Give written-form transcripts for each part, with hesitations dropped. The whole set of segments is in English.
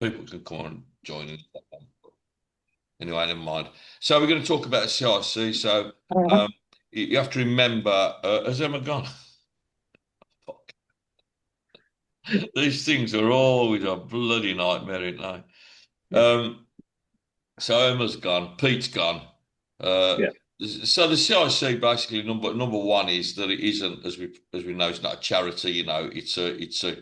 People can come and join in. Anyway, never mind. So we're going to talk about CIC. So Uh, um, you have to remember, has Emma gone? Fuck. These things are always a bloody nightmare, aren't they? yeah, So Emma's gone, Pete's gone. Uh, yeah, so the CIC basically number one is that it isn't, as we know, it's not a charity. You know, it's a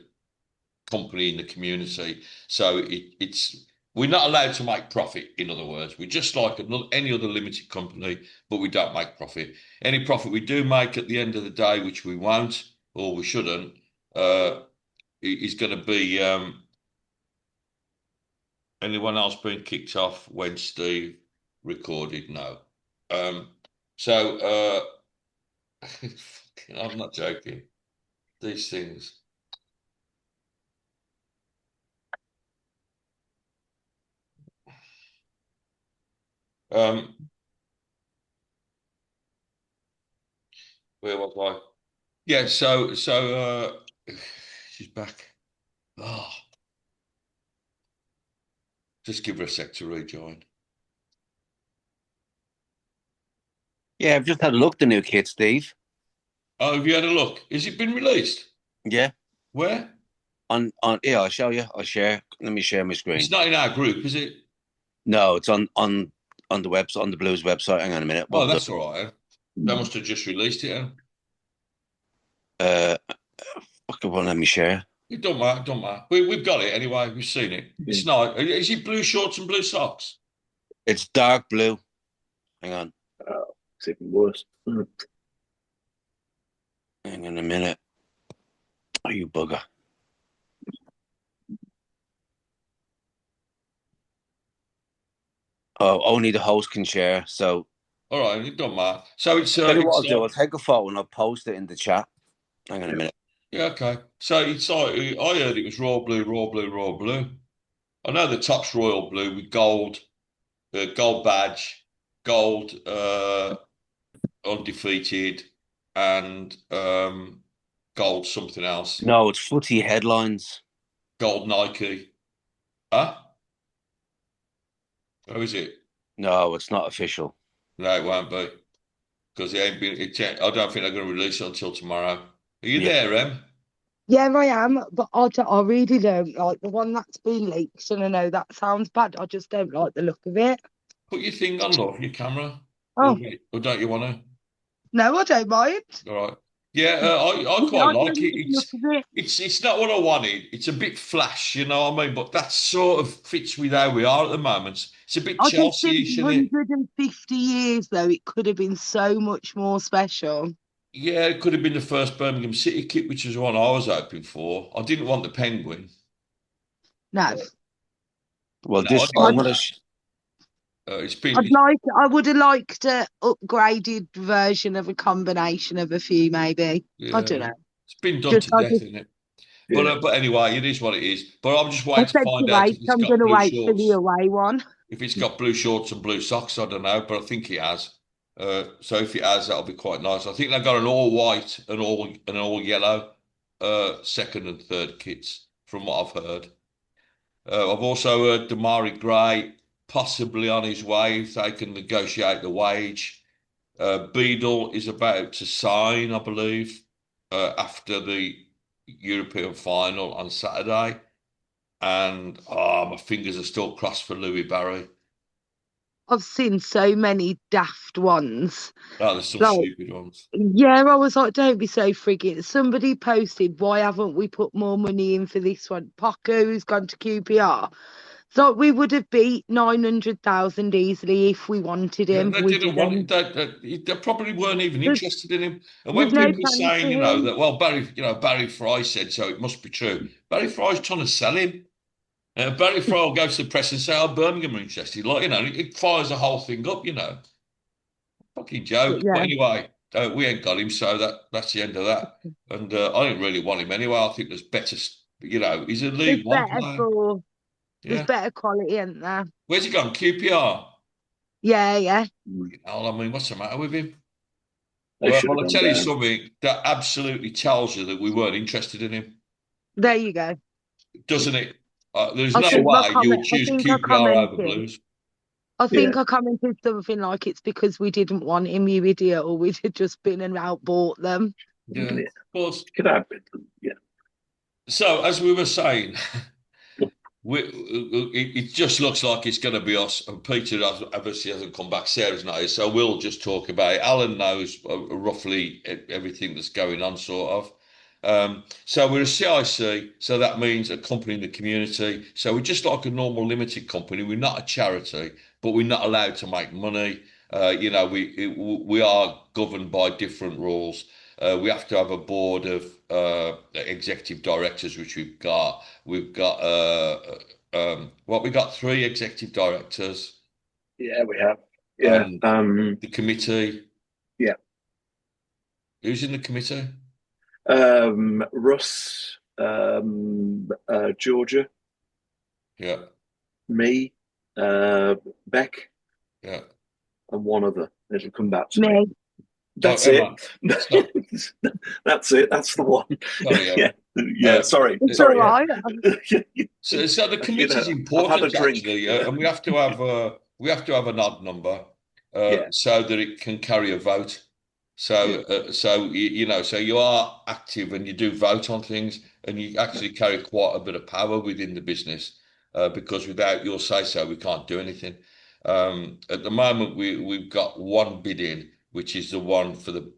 company in the community. So it's we're not allowed to make profit. In other words, we're just like any other limited company, but we don't make profit. Any profit we do make at the end of the day, which we won't or we shouldn't, uh, is going to be anyone else being kicked off when Steve recorded. No. Um, so I'm not joking. These things. Um, where was I? Yeah, she's back. Oh, just give her a sec to rejoin. Yeah, I've just had a look at the new kit, Steve. Oh, have you had a look? Has it been released? Yeah, Where? on yeah, I'll show you. I'll share. Let me share my It's screen. not in our group, is it? No, it's on the website, on the Blues website. Hang on a minute. Oh, What the that's all right. They must have just released it. Then. uh fucking one? Let me share. It don't matter, don't matter. We've got it anyway. We've seen it. yeah. It's not. Is it blue shorts and blue socks? It's dark blue. Hang on. It's even worse. Hang on a minute. Oh, you bugger. Oh, only the host can share. So All right, it don't matter. So it's tell you what it's I'll do. I'll take a photo and I'll post it in the chat. Hang on a Yeah, minute. yeah, okay. So it's like I heard it was royal blue, royal blue, royal blue. I know the top's royal blue with gold, gold badge, gold undefeated, and gold something else. No, it's footy headlines. Gold Nike. Huh? Or is it? No, it's not official. No, it won't be. Because it ain't been I don't think they're gonna release it until tomorrow. Are you Yeah. there, Em? yeah, I am, but I really don't like the one that's been leaked. And I know that sounds bad. I just don't like the look of it. Put your thing on, love, your camera. Oh, Or don't you wanna? no, I don't mind. All right. Yeah, I quite I like don't it. like the look of it. It's not what I wanted. It's a bit flash, you know what I mean? But that sort of fits with how we are at the moment. It's a bit I just think Chelsea-ish, isn't it? 150 years, though, it could have been so much more special. Yeah, it could have been the first Birmingham City kit, which is one I was hoping for. I didn't want the penguin. No, Well, No, I this didn't I'm I'd, want gonna. that. I'd like, I would have liked a upgraded version of a combination of a few, maybe. I Yeah, don't know. it's been done Just, to I death, just, isn't it? yeah. But anyway, it is what it is. But I'm just I waiting to said to find out if wait. it's I'm going got to blue wait for the shorts. away one. If it's got blue shorts and blue socks, I don't know, but I think it has. So if it has, that'll be quite nice. I think they've got an all white and all yellow second and third kits, from what I've heard. I've also heard Damari Gray possibly on his way if they can negotiate the wage. Beadle is about to sign, I believe, after the European final on Saturday. And my fingers are still crossed for Louis Barry. I've seen so many daft ones. Oh, there's some Like, stupid ones. yeah, I was like, don't be so frigging. Somebody posted, why haven't we put more money in for this one? Paco, who's gone to QPR. So we would have beat 900,000 easily if we wanted Yeah, him. they We didn't want didn't. it. They probably weren't even There's, interested in him. And there's when no people are plans for saying, him. that, well, Barry Fry said so, it must be true. Barry Fry's trying to sell him. Barry Fry will go to the press and say, "Oh, Birmingham are interested." Like, it fires the whole thing up. Fucking But joke. But yeah, anyway, we ain't got him, so that's the end of that. And I didn't really want him anyway. I think there's better. He's a there's League One better player. for, there's Yeah. better quality, isn't there? Where's he gone? QPR. Yeah, yeah. I mean, what's the matter with him? They should Well, have I'll gone tell you down. something that absolutely tells you that we weren't interested in him, There you go. doesn't it? There's I no think my way you would comment. I choose think I QPR over commented. Blues. I Yeah. think I commented something like it's because we didn't want him, you idiot, or we'd have just been and outbought them. Yeah, of Yeah. course. Could have it. Yeah. So as we were saying, it just looks like it's going to be us. And Peter obviously hasn't come back. Sarah's not here, so we'll just talk about it. Alan knows roughly everything that's going on, sort of. So we're a CIC, so that means a company in the community. So we're just like a normal limited company. We're not a charity, but we're not allowed to make money. We are governed by different rules. We have to have a board of executive directors, which we've got. We've got we got three executive directors Yeah, we have. Yeah. and the committee. Yeah. Who's in the committee? Russ, Georgia, Yeah, me, Beck, yeah. and one other. It'll come back to me. Me. So That's it. Emma, so, That's it. That's the one. sorry, Yeah. Emma. Yeah. Sorry. It's all Sorry. right. So the You committee's know, I've had a important drink. actually, and we have to have an odd number Yeah. so that it can carry a vote. So so you are active and you do vote on things, and you actually carry quite a bit of power within the business because without your say so, we can't do anything. At the moment, we've got one bid in, which is the one for the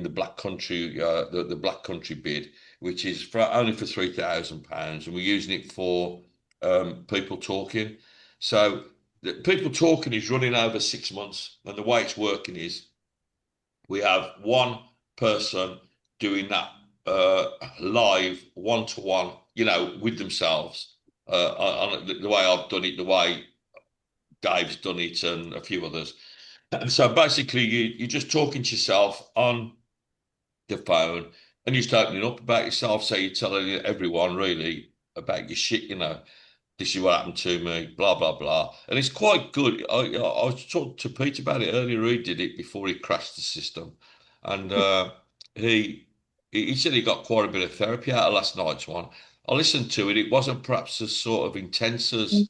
Black Country, the Black Country bid, which is only for £3,000, and we're using it for people talking. So the people talking is running over 6 months, and the way it's working is we have one person doing that live one-to-one, with themselves. On the way I've done it, the way Dave's done it, and a few others. So basically, you're just talking to yourself on the phone, and you're just opening up about yourself. So you're telling everyone really about your shit, this is what happened to me, blah blah blah, and it's quite good. I was talking to Pete about it earlier. He did it before he crashed the system, and he he said he got quite a bit of therapy out of last night's one. I listened to it. It wasn't perhaps as sort of intense as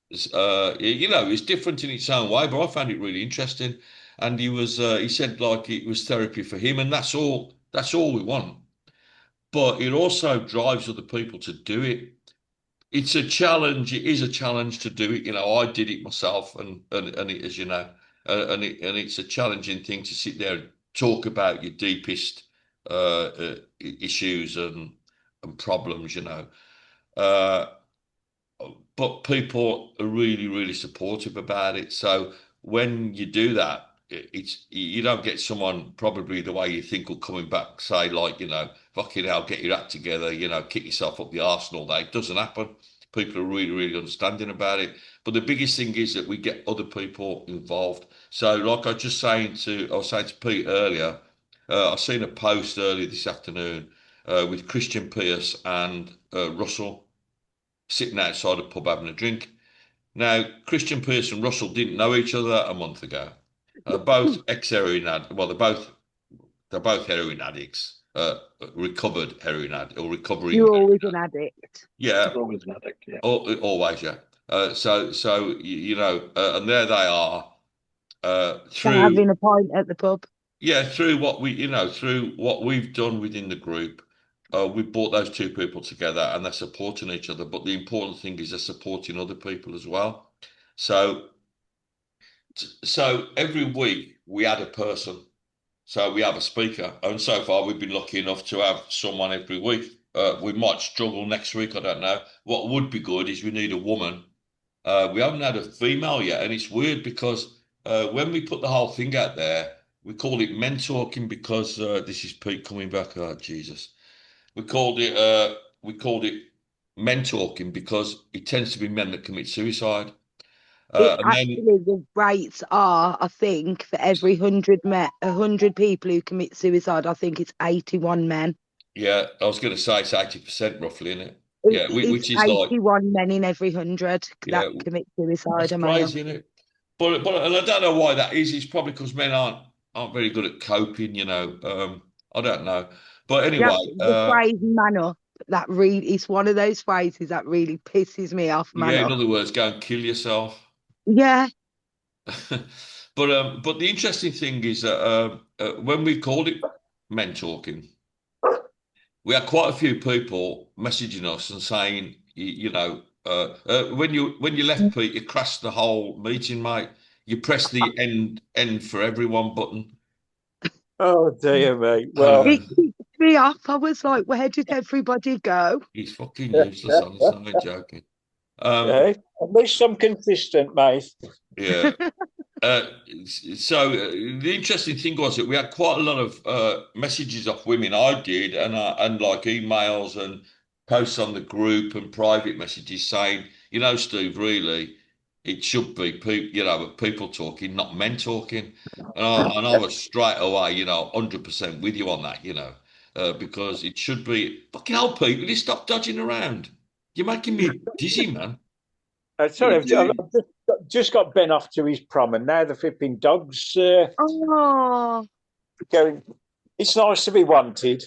it's different in its own way, but I found it really interesting. And he said like it was therapy for him, and that's all we want. But it also drives other people to do it. It's a challenge. It is a challenge to do it. I did it myself, and it, as you know, and it's a challenging thing to sit there and talk about your deepest issues and problems. Uh, but people are really, really supportive about it. So when you do that, it's you don't get someone probably the way you think will coming back say like fucking hell, get your act together, kick yourself up the arse and all that. It doesn't happen. People are really, really understanding about it. But the biggest thing is that we get other people involved. So like I was saying to Pete earlier, I seen a post earlier this afternoon with Christian Pierce and Russell sitting outside a pub having a drink. Now, Christian Pierce and Russell didn't know each other a month ago. Both ex-heroin well, they're both heroin addicts, recovered heroin addict or recovering. You're always an addict. Yeah, Always an addict. Yeah. always, yeah. And there they are They're through having a pint at the pub. yeah, through what we've done within the group, we brought those two people together and they're supporting each other. But the important thing is they're supporting other people as well. So, so every week we add a person. So we have a speaker, and so far we've been lucky enough to have someone every week. We might struggle next week, I don't know. What would be good is we need a woman. We haven't had a female yet, and it's weird because when we put the whole thing out there, we called it men talking because this is Pete coming back. Oh Jesus, we called it men talking because it tends to be men that commit suicide, It and then actually the rates are, I think, for every 100 people who commit suicide, I think it's 81 men. yeah, I was going to say it's 80% roughly, isn't it? Yeah, It's which is like 81 men in every 100 yeah, that commit suicide that's are male. crazy, isn't it? But and I don't know why that is. It's probably because men aren't very good at coping. I don't know. But Yeah, anyway, the phrase man up that really, it's one of those phrases that really pisses me off, man. Yeah, in other words, go and kill yourself. Yeah. But the interesting thing is that when we called it men talking, we had quite a few people messaging us and saying, when you left, Pete, you crashed the whole meeting, mate. You pressed the end for everyone button. Oh dear me. Well, It kicked me off. I was like, where did everybody go? He's fucking useless, honestly. I'm not joking. at least I'm consistent, mate. Yeah. So the interesting thing was that we had quite a lot of messages off women. I did, and like emails and posts on the group and private messages saying, Steve, really, it should be people talking, not men talking. And I was straight away, 100% with you on that, because it should be fucking hell, people. You stop dodging around. You're making me dizzy, man. Sorry, I've just got Ben off to his prom, and now the flipping dogs Oh, going. It's nice to be wanted.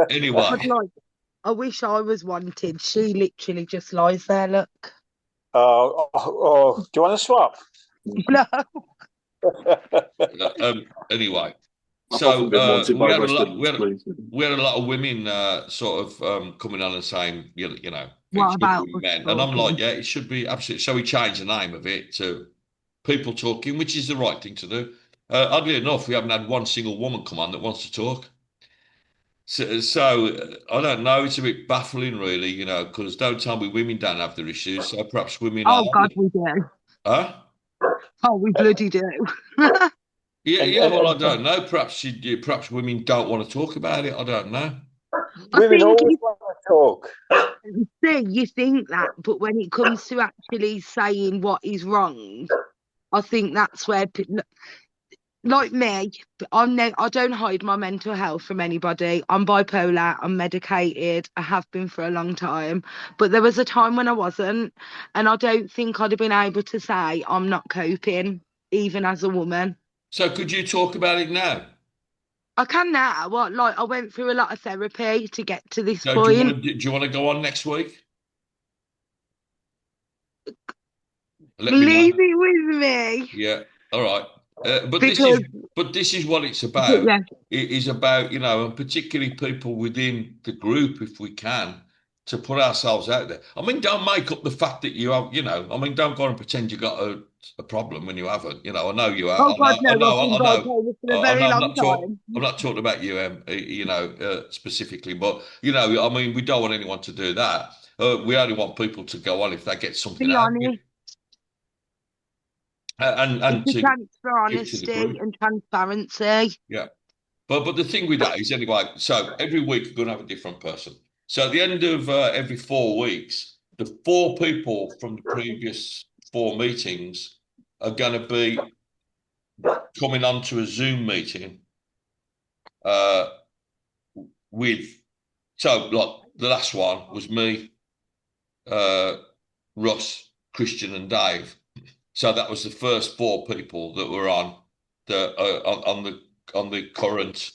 Anyway. I wish I was wanted. She literally just lies there, look. Do you want to swap? No. Anyway, I've so often been wanted by we had West a lot. Midlands Police. We had a lot of women coming on and saying, What it should about be us men, and I'm like, talking? yeah, it should be absolutely. So we changed the name of it to people talking, which is the right thing to do. Oddly enough, we haven't had one single woman come on that wants to talk. So I don't know. It's a bit baffling, really, because don't tell me women don't have their issues. So perhaps women Oh, are. God, we do. Huh? Oh, we bloody do. Yeah. Well, I don't know. Perhaps women don't want to talk about it. I don't know. Women always want to talk. See, you think that, but when it comes to actually saying what is wrong, I think that's where, like me, I don't hide my mental health from anybody. I'm bipolar, I'm medicated, I have been for a long time. But there was a time when I wasn't, and I don't think I'd have been able to say I'm not coping, even as a woman. So could you talk about it now? I can now. I went through a lot of therapy to get to this So point. do you want to go on next week? Let me know. Leave it with me. Yeah. All right. But Because this is what it's about. yeah. It is about, and particularly people within the group, if we can, to put ourselves out there. I mean, don't make up the fact that you have, don't go and pretend you got a problem when you haven't. I know you are. Oh God, no! I've been I know. bipolar for a I very know. long time. I'm not talking about you, specifically, but I mean, we don't want anyone to do that. We only want people to go on if they get something Be out of it. honest. And It's a to chance for give to the honesty group. and transparency. Yeah. But the thing with that is anyway, so every week we're going to have a different person. So at the end of every 4 weeks, the 4 people from the previous 4 meetings are going to be coming onto a Zoom meeting with, so like the last one was me, Russ, Christian and Dave. So that was the first 4 people that were on the current.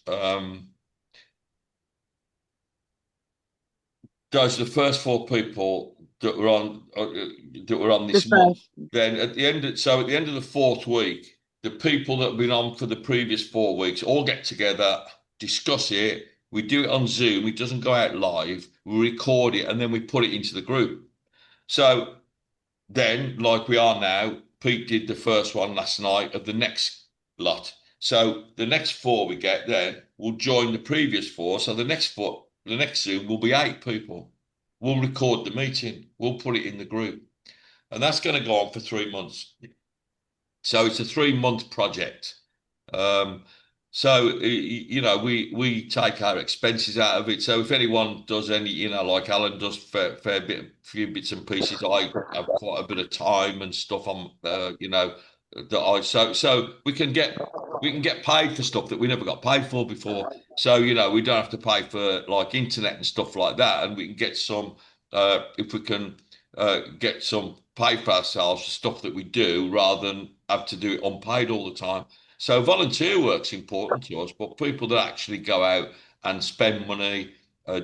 Those are the first 4 people that were on this month. Then at the end of the 4th week, the people that have been on for the previous 4 weeks all get together, discuss it. We do it on Zoom. It doesn't go out live. We record it and then we put it into the group. So then, like we are now, Pete did the first one last night of the next lot. So the next 4 we get then will join the previous 4. So the next Zoom will be 8 people. We'll record the meeting. We'll put it in the group. And that's going to go on for 3 months. So it's a 3-month project. So we take our expenses out of it. So if anyone does any, like Alan does few bits and pieces, I have quite a bit of time and stuff on, so we can get paid for stuff that we never got paid for before. So we don't have to pay for like internet and stuff like that, and we can get some if we can get some pay for ourselves for stuff that we do rather than have to do it unpaid all the time. So volunteer work's important to us, but people that actually go out and spend money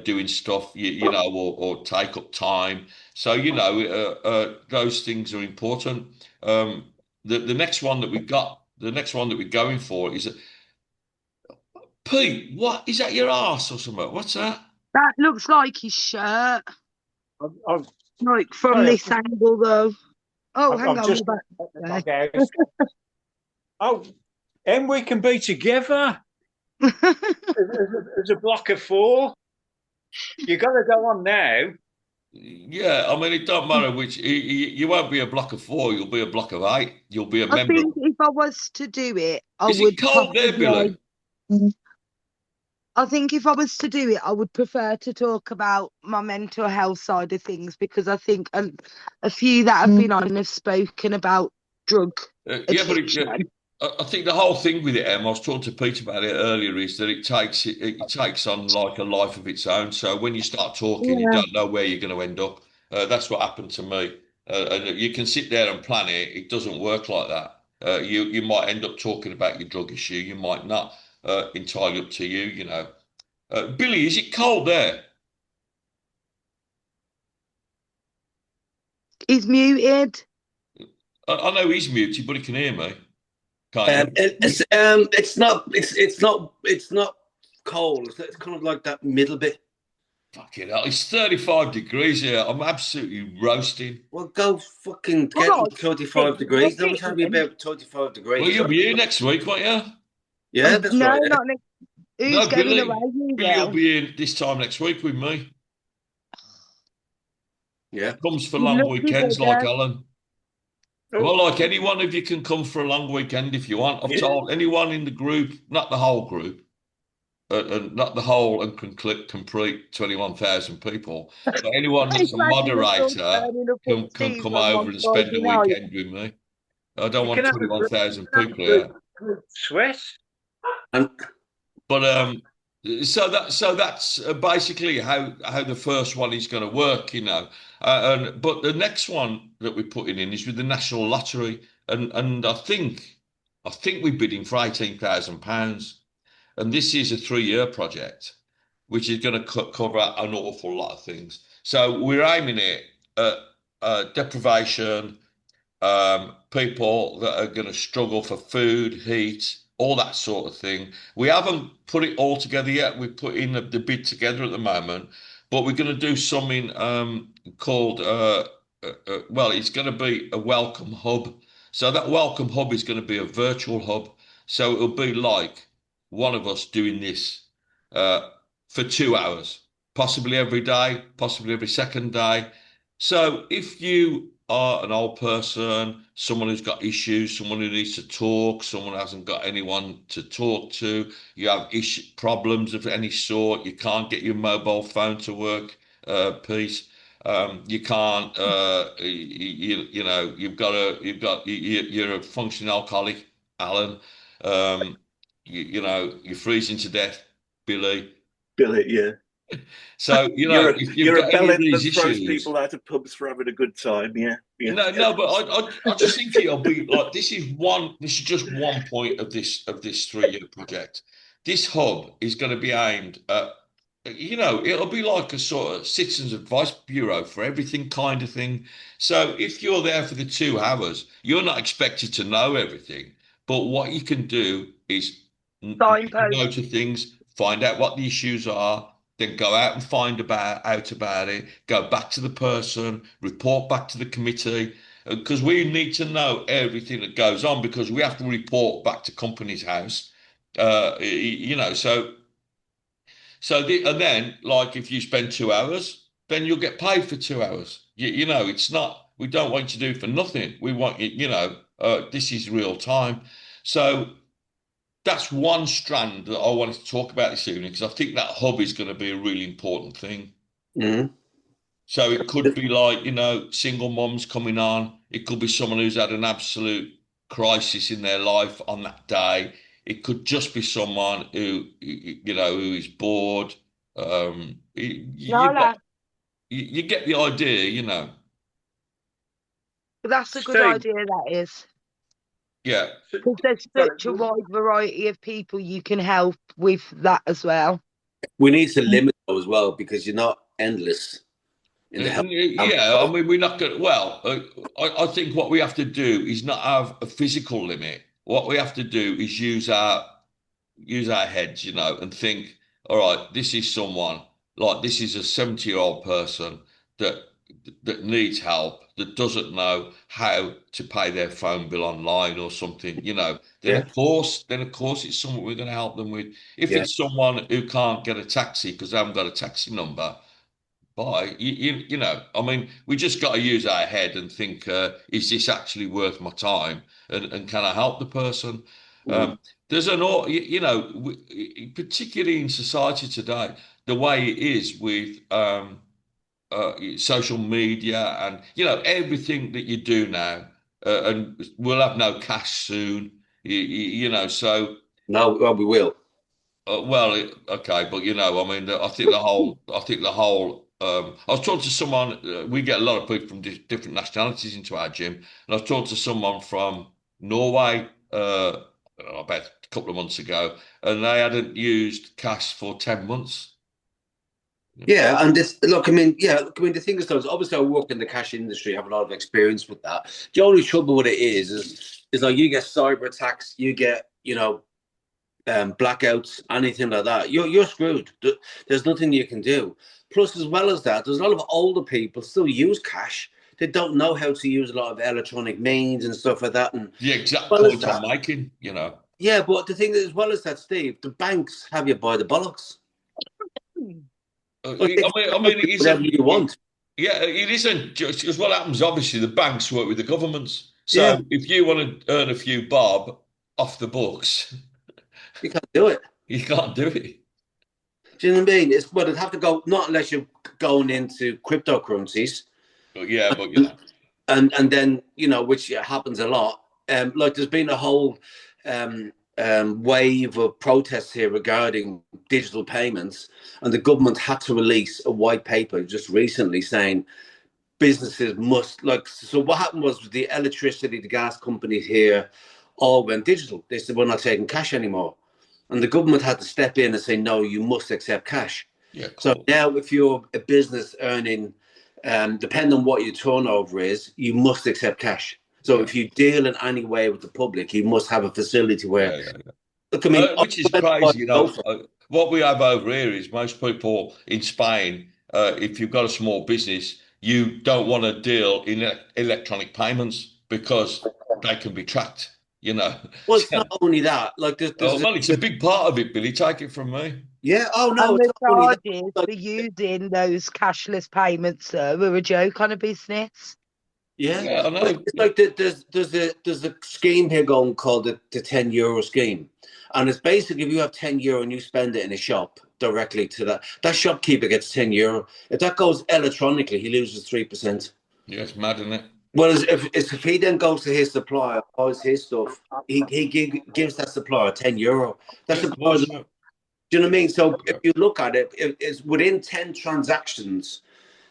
doing stuff, you know, or take up time. So, you know, those things are important. The next one that we've got, the next one that we're going for is Pete. What is that? Your ass or something? What's that? That looks like his shirt. I've, Like from sorry, this angle, though. Oh, hang I've on. just We're back oh, and we can be together there. as a block of four. You got to go on now. Yeah, I mean, it don't matter which. You won't be a block of four. You'll be a block of eight. You'll be a I member. think if I was to do it, I Is it would cold there, possibly. Billy? I think if I was to do it, I would prefer to talk about my mental health side of things because I think a few that have been on have spoken about drug Yeah, but addiction. I think the whole thing with it, Em, I was talking to Pete about it earlier, is that it takes on like a life of its own. So when you start talking, you Yeah. don't know where you're going to end up. That's what happened to me. And you can sit there and plan it. It doesn't work like that. You might end up talking about your drug issue. You might not. Entirely up to you, you know. Billy, is it cold there? He's muted. I know he's muted, but he can hear me. Can't you? It's not cold. It's kind of like that middle bit. Fucking hell, it's 35 degrees here. I'm absolutely roasting. Well, go fucking All get right, 35 Pete, degrees. what's No one's it having then? about 25 degrees. Well, you'll be here next week, won't you? Yeah, that's No, right. not next. Who's No, going away? Billy. You Billy will will. be in this time next week with me. Yeah. Comes for long Lucky weekends like bugger. Alan. Well, like any one of you can come for a long weekend if you want. I've Yeah. told anyone in the group, not the whole group, and not the whole and complete 21,000 people, but anyone that's a Imagine us all moderator turning up at can Steve's come on over one and spend Friday a night. weekend with me. I don't You want can have 21,000 a people here. group sweat. And But so that's basically how the first one is going to work, you know. But the next one that we're putting in is with the National Lottery, and I think we're bidding for £18,000, and this is a 3-year project, which is going to cover an awful lot of things. So we're aiming it at deprivation, people that are going to struggle for food, heat, all that sort of thing. We haven't put it all together yet. We're putting the bid together at the moment, but we're going to do something called, well, it's going to be a welcome hub. So that welcome hub is going to be a virtual hub. So it'll be like one of us doing this uh, for 2 hours, possibly every day, possibly every second day. So if you are an old person, someone who's got issues, someone who needs to talk, someone who hasn't got anyone to talk to, you have problems of any sort, you can't get your mobile phone to work, Pete. You can't, you know, you're a functioning alcoholic, Alan. Um, you know, you're freezing to death, Billy. Billy, yeah. So, you know, You're if you've you're a got any of bellend these that throws issues, people out of pubs for having a good time. Yeah, yeah. no, but I just think it'll be like this is one. This is just one point of this 3-year project. This hub is going to be aimed at, you know, it'll be like a sort of citizens advice bureau for everything kind of thing. So if you're there for the 2 hours, you're not expected to know everything, but what you can do is make a Signpost. note of things, find out what the issues are, then go out and find out about it, go back to the person, report back to the committee, because we need to know everything that goes on because we have to report back to Companies House. You know, and then like if you spend 2 hours, then you'll get paid for 2 hours. You know, it's not. We don't want you to do for nothing. We want you. You know, this is real time. So that's one strand that I wanted to talk about this evening because I think that hub is going to be a really important thing. Mhm. So it could be like, you know, single moms coming on. It could be someone who's had an absolute crisis in their life on that day. It could just be someone who, you know, who is bored. No, You get, you get the idea, you know. that's a good Steve, idea, that is. Yeah. Because there's sorry, such a wide variety of people you can help with that as well. We need to limit though as well because you're not endless in the health. Yeah, I mean, we're not going to, well, I think what we have to do is not have a physical limit. What we have to do is use our heads, and think, all right, this is someone, like this is a 70-year-old person that that needs help, that doesn't know how to pay their phone bill online or something, then Yeah. of course it's something we're going to help them with. If Yeah. it's someone who can't get a taxi because they haven't got a taxi number, bye. I mean, we just got to use our head and think, is this actually worth my time? And can I help the person? Um, there's particularly in society today, the way it is with social media and, everything that you do now, and we'll have no cash soon, so. No, well, we will. Okay, but I mean, I think the whole. I was talking to someone. We get a lot of people from different nationalities into our gym, and I was talking to someone from Norway about a couple of months ago, and they hadn't used cash for 10 months. Yeah, and this look, I mean, the thing is, though, is obviously I work in the cash industry, have a lot of experience with that. The only trouble with it is like you get cyber attacks, you get, blackouts, anything like that. You're screwed. There's nothing you can do. Plus, as well as that, there's a lot of older people still use cash. They don't know how to use a lot of electronic means and stuff like that. And The exact well as point I'm that, making, yeah, but the thing is, as well as that, Steve, the banks have you by the bollocks. Like, they I can mean, do whatever you want. Yeah, it isn't just because what happens. Obviously, the banks work with the governments. Yeah, So if you want to earn a few bob off the books, you can't do it. you can't do it. Do you know what I mean? It's it'd have to go not unless you're going into cryptocurrencies, But yeah, but and then which happens a lot. Like there's been a whole wave of protests here regarding digital payments, and the government had to release a white paper just recently saying businesses must like. So what happened was the electricity, the gas companies here all went digital. They said we're not taking cash anymore. And the government had to step in and say, no, you must accept cash. Yeah, So cool. now if you're a business earning, depending on what your turnover is, you must accept cash. So Yeah. if you deal in any way with the public, you must have a facility where, Yeah. look, I mean, Which is crazy, what we have over here is most people in Spain, if you've got a small business, you don't want to deal in electronic payments because they can be tracked, well, it's not only that. Like, Oh, well, it's a big part of it, Billy. Take it from me. yeah, oh no, And it's the not only that. charges Like, for using those cashless payments, sir, were a joke on a business. yeah, Yeah, I but know. it's like there's a scheme here going called the €10 scheme, and it's basically if you have €10 and you spend it in a shop directly to that shopkeeper gets €10. If that goes electronically, he loses 3%. Yeah, it's mad, isn't it? Whereas if he then goes to his supplier, buys his stuff, he gives that supplier €10. That Yeah, of supplier, course. do you know what I mean? So if Yeah. you look at it, it's within 10 transactions,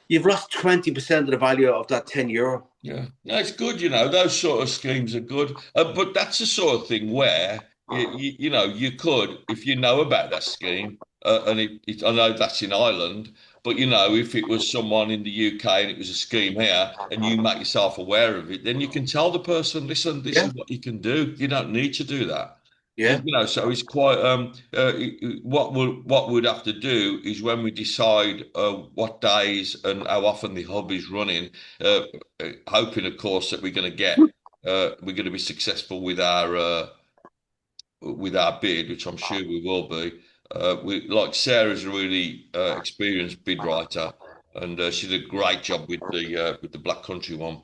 you've lost 20% of the value of that €10. Yeah, no, it's good. Those sort of schemes are good. But that's the sort of thing where you could, if you know about that scheme, and I know that's in Ireland, but if it was someone in the UK and it was a scheme here, and you make yourself aware of it, then you can tell the person, listen, this Yeah, is what you can do. You don't need to do that. yeah. So it's quite what we'd have to do is when we decide what days and how often the hub is running, hoping of course that we're going to be successful with our bid, which I'm sure we will be. We like Sarah's a really experienced bid writer, and she did a great job with the Black Country one.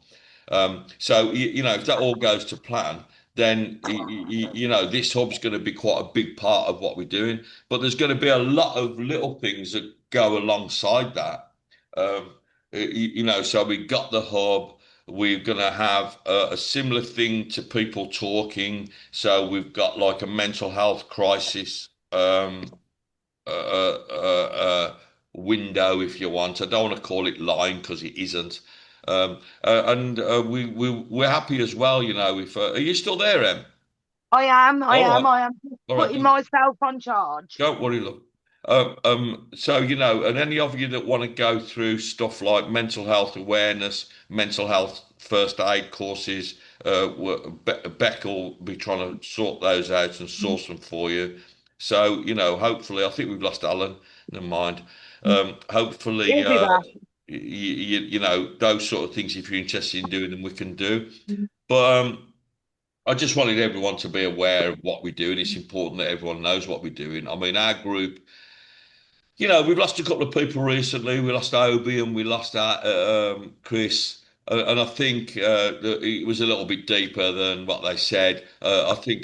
So if that all goes to plan, then this hub's going to be quite a big part of what we're doing. But there's going to be a lot of little things that go alongside that. So we got the hub. We're going to have a similar thing to people talking. So we've got like a mental health crisis window, if you want. I don't want to call it line because it isn't. And we're happy as well. If are you still there, Em? I am All right, just all right. putting myself on charge. Don't worry, look. So, and any of you that want to go through stuff like mental health awareness, mental health first aid courses, Beck will be trying to sort those out and source them for you. So, hopefully, I think we've lost Alan. Never mind. Hopefully, He'll be back. those sort of things, if you're interested in doing them, we can do. But I just wanted everyone to be aware of what we do, and it's important that everyone knows what we're doing. I mean, our group, we've lost a couple of people recently. We lost Obi and we lost Chris. And I think that it was a little bit deeper than what they said. I think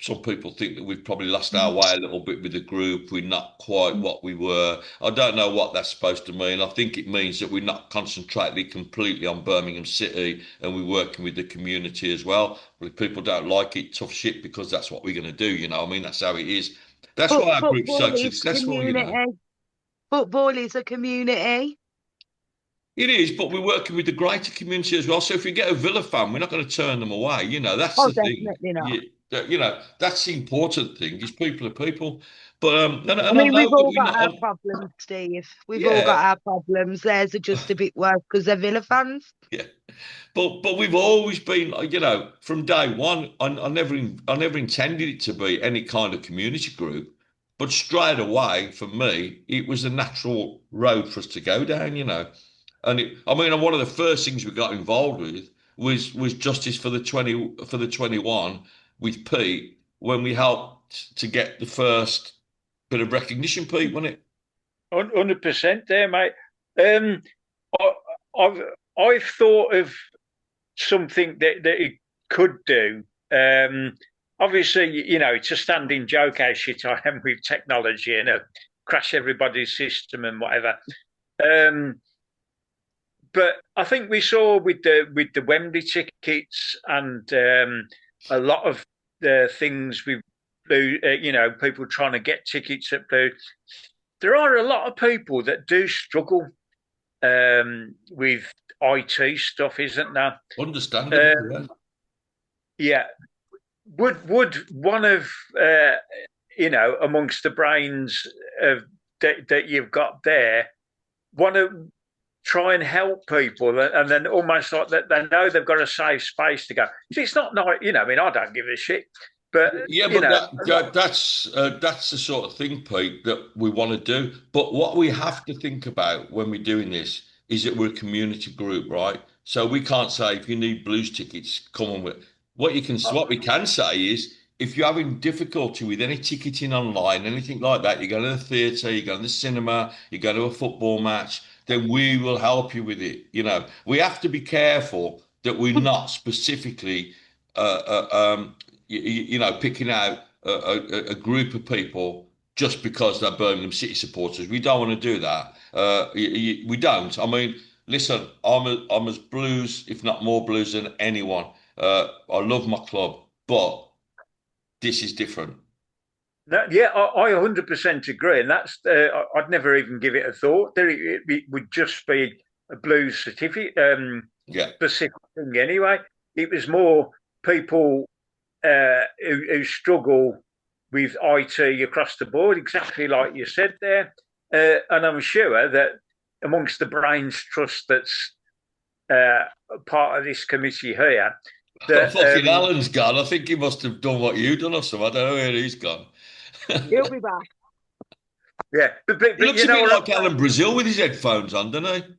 some people think that we've probably lost our way a little bit with the group. We're not quite what we were. I don't know what that's supposed to mean. I think it means that we're not concentrating completely on Birmingham City and we're working with the community as well. But if people don't like it, tough shit, because that's what we're going to do. I mean, that's how it is. That's why our group's so Football is successful. community. Football is a community. It is, but we're working with the greater community as well. So if we get a Villa fan, we're not going to turn them away. That's Oh, the thing. definitely not. That's the important thing. Is people are people. But and I I mean, know we've that all we're got our not. problems, Steve. We've all Yeah, got our problems. Theirs are just a bit worse because they're Villa fans. yeah. But we've always been, from day one. I never intended it to be any kind of community group. But straight away, for me, it was a natural road for us to go down. I mean, one of the first things we got involved with was justice for the 21 with Pete, when we helped to get the first bit of recognition, Pete, wasn't it? 100% there, mate. I, I've I've thought of something that it could do. Obviously, it's a standing joke how shit I am with technology and crash everybody's system and whatever. But I think we saw with the Wembley tickets and a lot of the things with Blue, people trying to get tickets at Blue. There are a lot of people that do struggle with IT stuff, isn't there? Understandable, Yeah. Would one of amongst the brains of that you've got there want to try and help people, and then almost like that they know they've got a safe space to go. It's not like, I mean, I don't give a shit, but Yeah, but that's the sort of thing, Pete, that we want to do. But what we have to think about when we're doing this is that we're a community group, right? So we can't say, if you need blues tickets, come on with. What we can say is, if you're having difficulty with any ticketing online, anything like that, you go to the theatre, you go to the cinema, you go to a football match, then we will help you with it. We have to be careful that we're not specifically picking out a group of people just because they're Birmingham City supporters. We don't want to do that. We don't. I mean, listen, I'm as blues, if not more blues than anyone. I love my club, but this is different. Yeah, I 100% agree, and that's I'd never even give it a thought. It would just be a blues certificate, Yeah. specific thing anyway. It was more people who struggle with IT across the board, exactly like you said there. And I'm sure that amongst the Brains Trust that's part of this committee here, that Fucking Alan's gone. I think he must have done what you done or something. I don't know where he's gone. He'll be back. Yeah, but He looks a bit like Alan Brazil with his headphones on, doesn't he?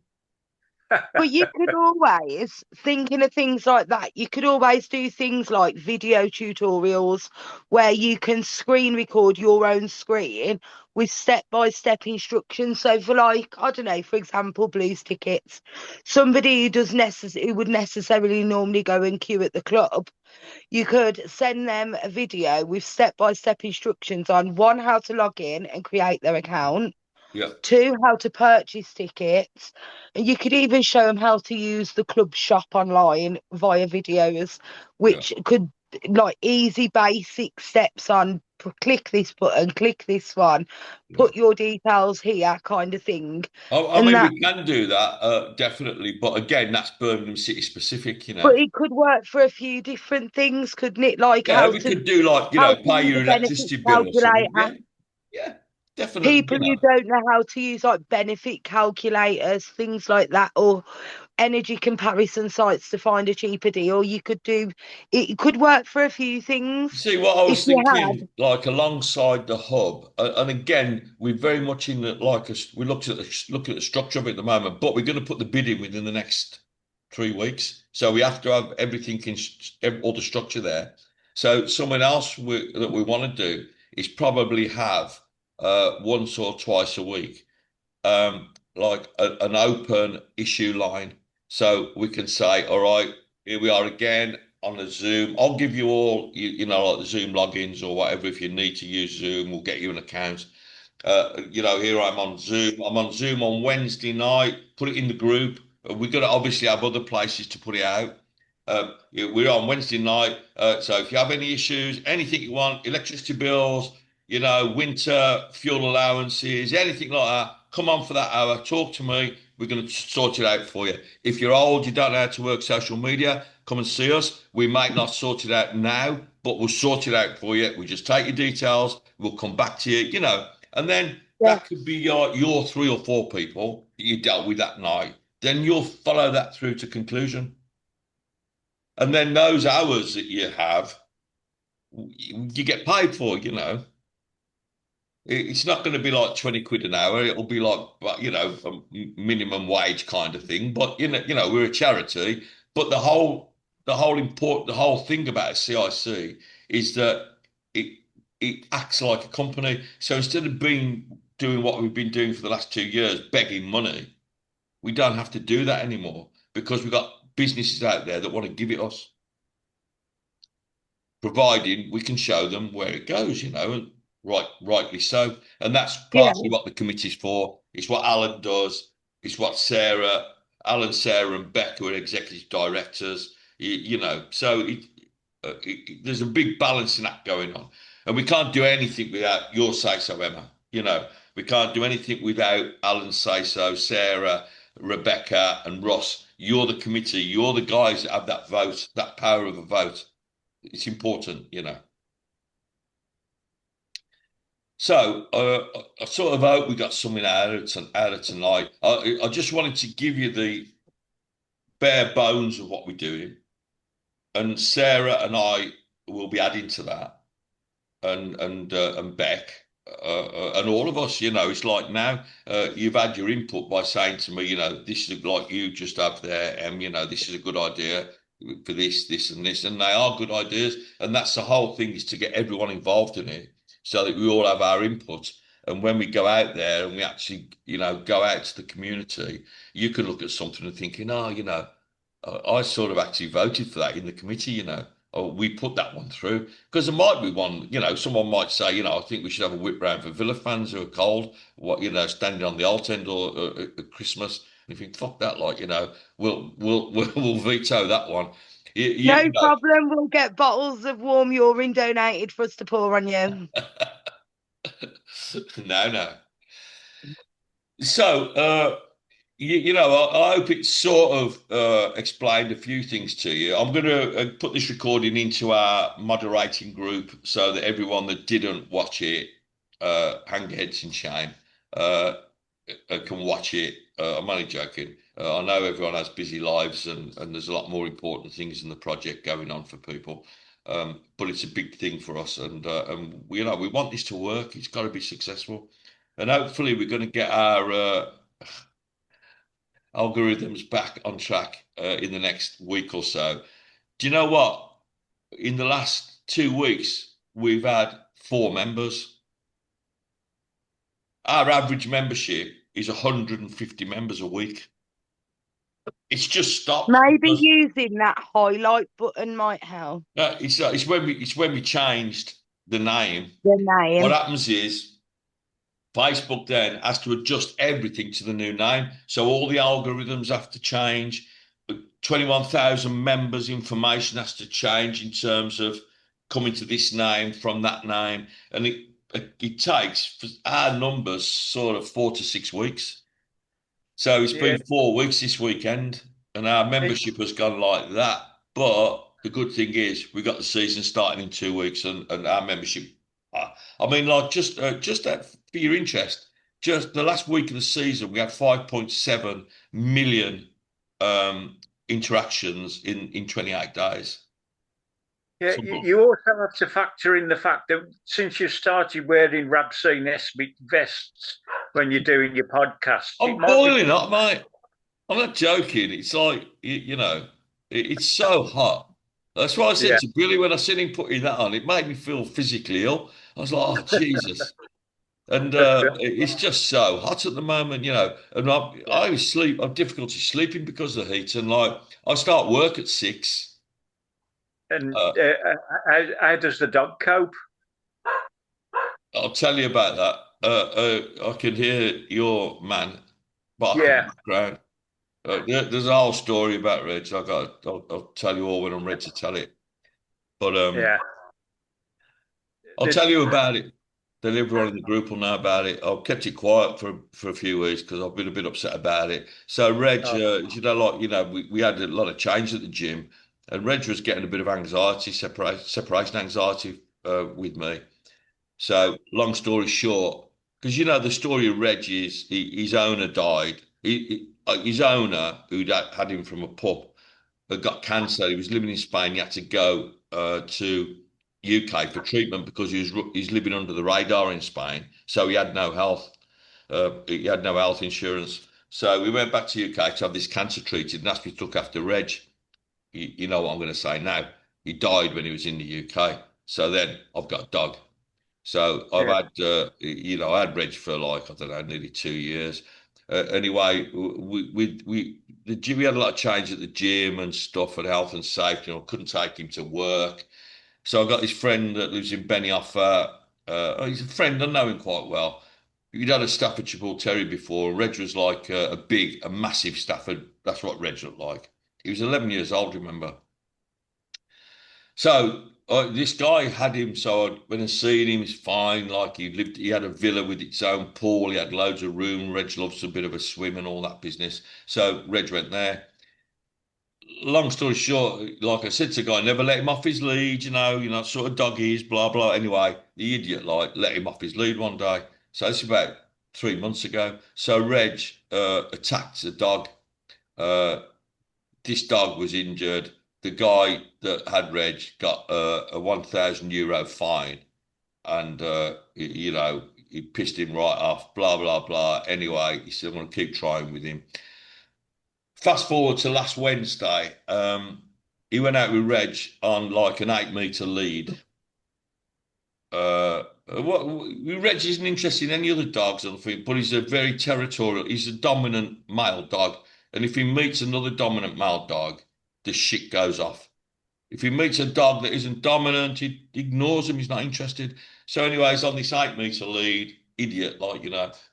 But you could always, thinking of things like that, you could always do things like video tutorials where you can screen record your own screen with step-by-step instructions. So for, like, I don't know, for example, blues tickets, somebody who would necessarily normally go and queue at the club, you could send them a video with step-by-step instructions on, one, how to log in and create their account, Yeah. two, how to purchase tickets. And you could even show them how to use the club shop online via videos, which could, like, easy basic steps on, click this button, click this one, put your details here, kind of thing. I And mean, that, we can do that, definitely. But again, that's Birmingham City specific. but it could work for a few different things, couldn't it? Like Yeah, how we to could do, like, how to pay use your a benefits electricity bill or something. calculator. Yeah. Yeah. definitely, People who don't know how to use like benefit calculators, things like that, or energy comparison sites to find a cheaper deal. You could do it, could work for a few things See what I if was you had. thinking, like alongside the hub, and again, we're very much in the like we looking at the structure of it at the moment, but we're going to put the bid in within the next 3 weeks. So we have to have everything all the structure there. So someone else that we want to do is probably have once or twice a week, like an open issue line. So we can say, all right, here we are again on a Zoom. I'll give you all, like the Zoom logins or whatever. If you need to use Zoom, we'll get you an account. Here I'm on Zoom. I'm on Zoom on Wednesday night. Put it in the group. We're going to obviously have other places to put it out. We're on Wednesday night. So if you have any issues, anything you want, electricity bills, winter fuel allowances, anything like that, come on for that hour. Talk to me. We're going to sort it out for you. If you're old, you don't know how to work social media, come and see us. We might not sort it out now, but we'll sort it out for you. We just take your details. We'll come back to you, and then Yeah, that could be your 3 or 4 people that you dealt with that night. Then you'll follow that through to conclusion. And then those hours that you have, you get paid for. It's not going to be like 20 quid an hour. It'll be like, a minimum wage kind of thing. But we're a charity. But the whole thing about a CIC is that it it acts like a company. So instead of doing what we've been doing for the last 2 years, begging money, we don't have to do that anymore because we've got businesses out there that want to give it us, providing we can show them where it goes, and rightly so. And that's yeah, partly what the committee's for. It's what Alan does. It's what Alan, Sarah, and Becca are executive directors. So there's a big balancing act going on, and we can't do anything without your say so, Emma. We can't do anything without Alan say so, Sarah, Rebecca, and Ross. You're the committee. You're the guys that have that vote, that power of a vote. It's important. So I sort of hope we got something out of tonight. I just wanted to give you the bare bones of what we're doing, and Sarah and I will be adding to that, and Beck, and all of us. It's like now you've had your input by saying to me, this is like you just have there, this is a good idea for this, and this, and they are good ideas, and that's the whole thing is to get everyone involved in it so that we all have our input. And when we go out there and we actually, go out to the community, you can look at something and thinking, oh, I sort of actually voted for that in the committee. Oh, we put that one through because there might be one, someone might say, I think we should have a whip round for Villa fans who are cold, standing on the alt end or at Christmas. And you think, fuck that, we'll veto that one. You, no you know, problem. We'll get bottles of warm urine donated for us to pour on you. no, no. So, I hope it sort of explained a few things to you. I'm going to put this recording into our moderating group so that everyone that didn't watch it, hang your heads in shame, can watch it. I'm only joking. I know everyone has busy lives and there's a lot more important things in the project going on for people. But it's a big thing for us, and we want this to work. It's got to be successful, and hopefully we're going to get our algorithms back on track in the next week or so. Do you know what? In the last 2 weeks, we've had 4 members. Our average membership is 150 members a week. It's just stopped Maybe because using that highlight button might help. it's when we changed the name. The What name. happens is Facebook then has to adjust everything to the new name. So all the algorithms have to change. 21,000 members information has to change in terms of coming to this name from that name. And it takes for our numbers sort of 4 to 6 weeks. So it's Yeah. been 4 weeks this weekend and our membership has gone like that. But the good thing is we've got the season starting in 2 weeks and our membership, I mean, like just that for your interest, just the last week of the season, we had 5.7 million um, interactions in 28 days. Yeah, you also have to factor in the fact that since you started wearing Rabsy Nesbitt vests when you're doing your podcast, it I'm might be. boiling up, mate. I'm not joking. It's like it's so hot. That's why I said Yeah, to Billy when I seen him putting that on, it made me feel physically ill. I was like, oh Jesus. And it's just so hot at the moment, And yeah. I sleep. I've difficulty sleeping because of the heat. And like, I start work at 6. And Uh, how does the dog cope? I'll tell you about that. I can hear your man barking in Yeah, the background. There's a whole story about Reg. I'll tell you all when I'm ready to tell it. But yeah. I'll tell you about it. Then everyone in the group will know about it. I've kept it quiet for a few weeks because I've been a bit upset about it. So Reg, Oh, we had a lot of change at the gym, and Reg was getting a bit of anxiety, separation anxiety with me. So long story short, because the story of Reg is his owner died. His owner, who'd had him from a pup, had got cancer. He was living in Spain. He had to go to UK for treatment because he's living under the radar in Spain. So he had no health. He had no health insurance. So we went back to UK to have this cancer treated, and asked me to look after Reg. You know what I'm going to say now. He died when he was in the UK. So then I've got a dog. So I've yeah, had, I had Reg for like, I don't know, nearly 2 years. Anyway, the gym, we had a lot of change at the gym and stuff and health and safety. I couldn't take him to work. So I got this friend that lives in Benioff. He's a friend, I know him quite well. He'd had a Staffordshire Bull Terrier before. Reg was like a massive Stafford. That's what Reg looked like. He was 11 years old, remember? So this guy had him. So I went and seen him. He's fine. Like he had a villa with its own pool. He had loads of room. Reg loves a bit of a swim and all that business. So Reg went there. Long story short, like I said to the guy, never let him off his lead. Sort of dog he is, blah blah. Anyway, the idiot like let him off his lead one day. So it's about 3 months ago. So Reg attacked the dog. Uh, this dog was injured. The guy that had Reg got a €1,000 fine, and he pissed him right off. Blah blah blah. Anyway, he said, "I'm going to keep trying with him." Fast forward to last Wednesday, he went out with Reg on like an 8 meter lead. What Reg isn't interested in any other dogs, I think, but he's a very territorial. He's a dominant male dog, and if he meets another dominant male dog, the shit goes off. If he meets a dog that isn't dominant, he ignores him. He's not interested. So, anyways, on this 8 meter lead, idiot,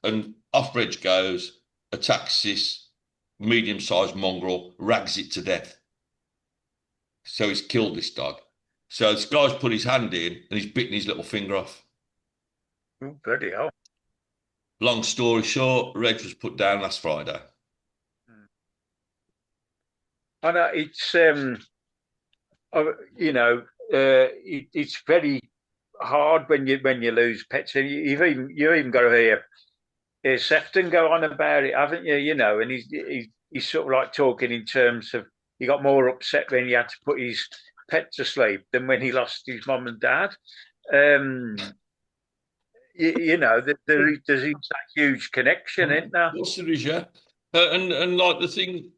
and off Reg goes, attacks this medium-sized mongrel, rags it to death. So he's killed this dog. So this guy's put his hand in and he's bitten his little finger off. oh, bloody hell. Long story short, Reg was put down last Friday. I know it's it's very hard when you lose pets. And you even got to hear Sefton go on about it, haven't you? And he's sort of like talking in terms of he got more upset when he had to put his pet to sleep than when he lost his mum and dad. Um, there's a huge connection, isn't there? What's the is, yeah? And like the thing,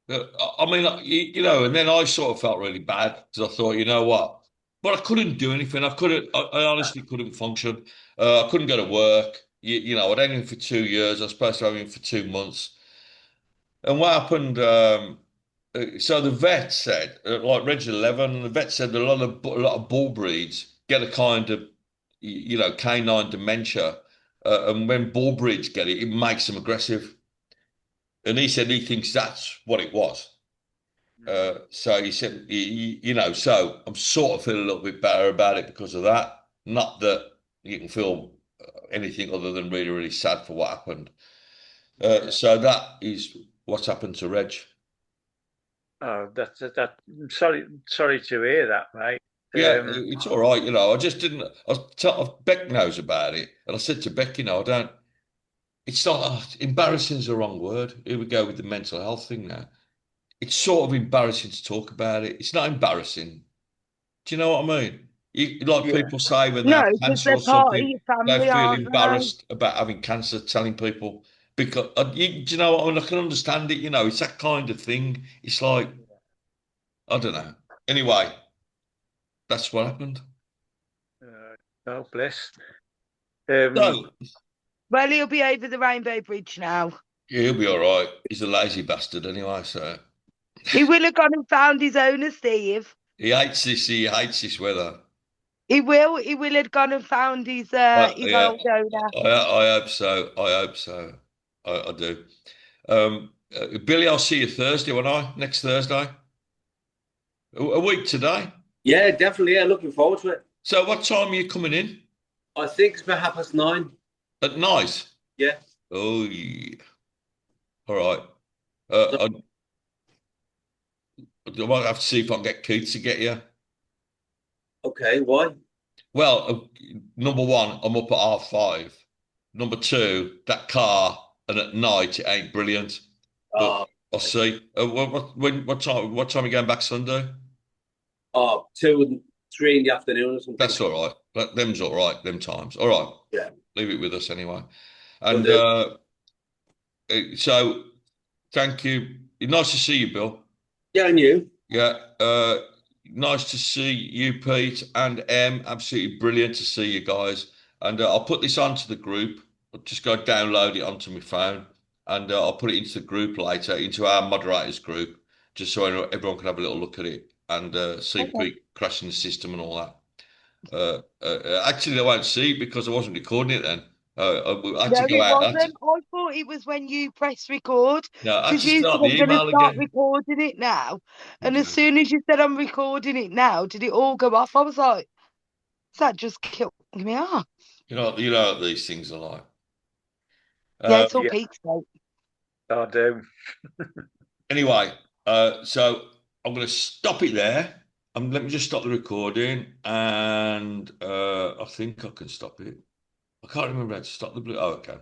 I mean, and then I sort of felt really bad because I thought, you know what? But I couldn't do anything. I honestly couldn't function. I couldn't go to work. I'd had him for 2 years. I was supposed to have him for 2 months. And what happened? So the vet said, like Reg 11, the vet said that a lot of bull breeds get a kind of, canine dementia, and when bull breeds get it, it makes them aggressive. And he said he thinks that's what it was. So he said, so I'm sort of feeling a little bit better about it because of that. Not that you can feel anything other than really, really sad for what happened. So that is what's happened to Reg. Oh, that. Sorry to hear that, mate. Yeah, it's all right. I just didn't. Beck knows about it, and I said to Beck, I don't. It's not embarrassing is the wrong word. Here we go with the mental health thing now. It's sort of embarrassing to talk about it. It's not embarrassing. Do you know what I mean? Like yeah, people say when they No, have because cancer they're or part of something, your they family, feel aren't they? embarrassed about having cancer, telling people because do you know what I mean? I can understand it. It's that kind of thing. It's like I don't know. Anyway, that's what happened. oh bless. So Well, he'll be over the Rainbow Bridge now. yeah, he'll be all right. He's a lazy bastard anyway. So He will have gone and found his owner, Steve. he hates this. He hates this weather. He will. He will have gone and found his Yeah, old owner. I hope so. I hope so. I do. Billy, I'll see you Thursday, won't I? Next Thursday. A week today. Yeah, definitely. Yeah, looking forward to it. So what time are you coming in? I think it's about 9:30. At night? Yeah. Oh, yeah. All right. So, I might have to see if I can get Keith to get you. okay, why? Well, number one, I'm up at 5:30. Number two, that car, and at night it ain't brilliant. But Oh, I'll see. What time are you going back Sunday? 2 and 3 in the afternoon or something. That's all right. Them's all right. Them times. All right. Yeah. Leave it with us anyway. Will And do. so, thank you. Nice to see you, Bill. Yeah, and you? Yeah. Nice to see you, Pete and Em. Absolutely brilliant to see you guys. And I'll put this onto the group. I'll just go download it onto my phone, and I'll put it into the group later, into our moderators group, just so everyone can have a little look at it and see Okay. Pete crashing the system and all that. Actually, they won't see it because I wasn't recording it then. I had No, to go it out. wasn't. I thought it was when you press record No, I had because to you said start the I'm going to email start again. recording it now. And as You soon as you said I'm recording it now, did it all go off? I was like, that just killed me off. you know what these things are like. Yeah, it's all yeah, Pete's fault. I do. Anyway, so I'm going to stop it there. Let me just stop the recording, and I think I can stop it. I can't remember how to stop the blue. Oh, okay.